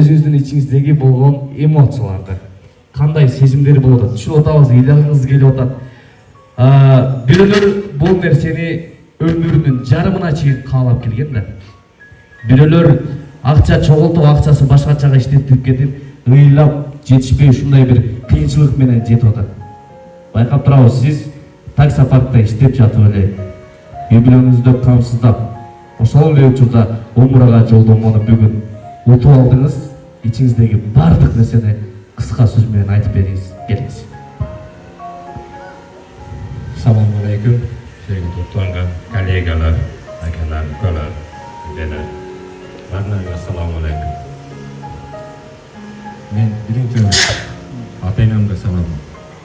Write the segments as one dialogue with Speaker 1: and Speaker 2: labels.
Speaker 1: өзүңүздүн ичиңиздеги болгон эмоцияларды кандай сезимдер болуп атат, түшүнүп атабыз, ыйларыңыз келип атат. Бирөөлөр бул нерсени өмүрүнүн жарымына чейин каалап келген да. Бирөөлөр акча чогултуп, акчасы башкачага иштетип кетип, ыйлап жетишпей ушундай бир кыйынчылык менен жетип атат. Байкап турабыз, сиз таксопаркта иштеп жатып эле үй бүлөңүздү камсыздап, ошол эле учурда умурага жолдомону бүгүн утуп алдыңыз. İçinizdeki бардык нерсени кыска сөз менен айтып бериңиз. Келиңиз.
Speaker 2: Assalomu alaykum, sevgili to'plangan kollegalar, akalar, ukalar, akalar. Barchaga assalomu alaykum. Men birinchi ota-enamga salom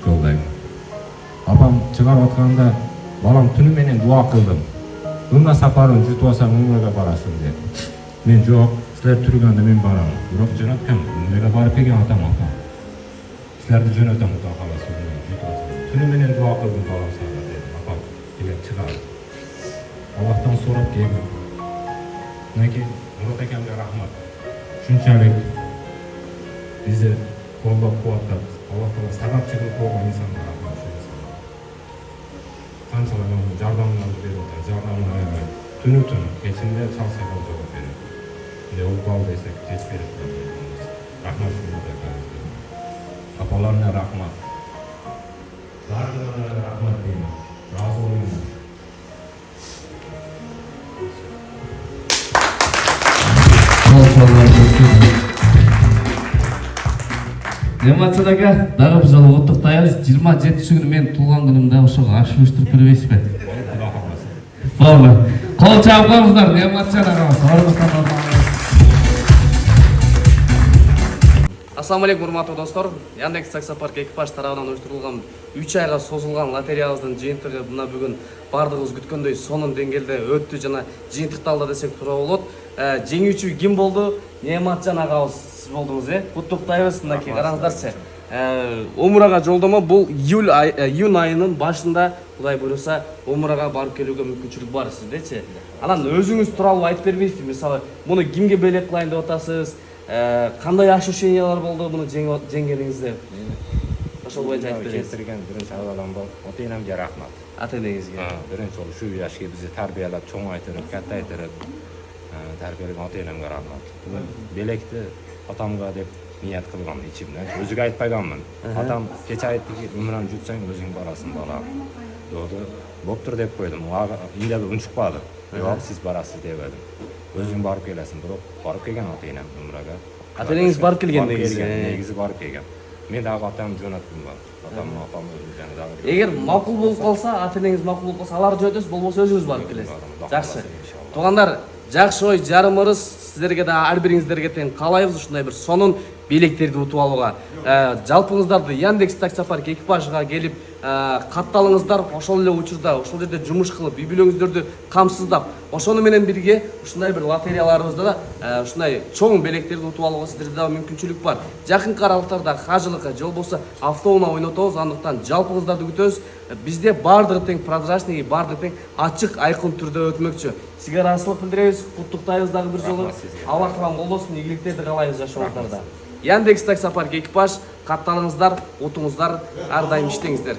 Speaker 2: yo'llayman. Apam chiqarib atganda balam tuni menen duo qildim. Umra safarini jutib olsam umraga borasan dedi. Men yo'q, sizlar turganda men boraman. Biroq jo'natgan umraga borib kelgan otam otam. Sizlarni jo'nataman xudo xolasa jutib olsam. Tuni menen duo qildim balam sana dedi. Apam kelib chiqardi. Allohdan so'rab keldim. Nega Murat akamga rahmat. Shunchalik bizni qo'llab-quvvatlab, Alloh taolo sababchilik bo'lgan insonga rahmat. Qanchalar yordamlarni berib o'tadi, yordamlarni tunu-tun kechimda chalsak javob beradi. Ne o'qib desak, tez berib turadi. Rahmat Murat akamga. Apalarga rahmat. Barchalarga rahmat deyman. Rozi bo'linglar.
Speaker 1: Нематсыз aka, дагы бир жолу куттуктайбыз. 27-күнү мен туулган күнүмдө ошого аш уюштуруп бербейсизби? Болду. Кол чаап коюңуздар, Нематжан агабыз.
Speaker 3: Assalamu alaikum урматтуу достор. Яндекс таксопарк экипаж тарабынан уюштурулган 3 айга созулган лотереябыздын жыйынтыгы мына бүгүн бардыгыбыз күткөндөй сонун деңгээлде өттү жана жыйынтыкталды десек туура болот. Жеңүүчү ким болду? Нематжан агабыз сиз болдуңуз, куттуктайбыз. Мынакей караңыздарчы. Умурага жолдомо бул июнь айынын башында Кудай буйруса умурага барып келүүгө мүмкүнчүлүк бар сиздечи. Анан өзүңүз тууралуу айтып бербейсизби? Мисалы, муну кимге белек кылайын деп атасыз? Кандай ощущениялар болду муну жеңгениңизде? Ошол боюнча айтып бериңиз.
Speaker 2: Келтирген биринчи аваламбал ата-энемге рахмат.
Speaker 3: Ата-энеңизге.
Speaker 2: Биринчи жолу ушу жашка бизди тарбиялап, чоңойтуп, каттайтып тарбиялеген ата-энемге рахмат. Белекти атамга деп ният кылгам ичимден. Өзүгө айтпайганмын. Атам кече айттыки, умраны жутсаң өзүң барасың балам. Доду боптур деп койдум. Ага иле унчукпады. Жок, сиз барасыз дебедим. Өзүң барып келесиң, бирок барып келген ата-энем умрага.
Speaker 3: Ата-энеңиз барып келген негизи.
Speaker 2: Негизи барып келген. Мен дагы атамды жөнөттүм бар. Атам, апам өзү жана дагы.
Speaker 3: Эгер макул болуп калса, ата-энеңиз макул болуп калса, алар жөнөтөсүз, болбосо өзүңүз барып келесиз. Жакшы. Туугандар, жакшы ой жарымыбыз сиздерге да ар бириңиздерге тең каалайбыз ушундай бир сонун белектерди утуп алууга. Жалпыңыздарды Яндекс таксопарк экипажга келип катталыңыздар. Ошол эле учурда, ошол жерде жумуш кылып, үй бүлөңүздөрдү камсыздап, ошону менен бирге ушундай бир лотереяларыбызда да ушундай чоң белектерди утуп алууга сиздерде да мүмкүнчүлүк бар. Жакынкы аралыктарда кажылыкка же болбосо автоунаа ойнотобуз, андыктан жалпыңыздарды күтөбүз. Бизде баардыгы тең прозрачный, баардыгы тең ачык, айкын түрдө өтмөкчү. Сизге ыраазычылык билдиребиз, куттуктайбыз дагы бир жолу. Алла кылган колдосун, ийгиликтерди каалайбыз жашооңуздарда. Яндекс таксопарк экипаж, катталыңыздар, утуңуздар, ар дайым иштеңиздер.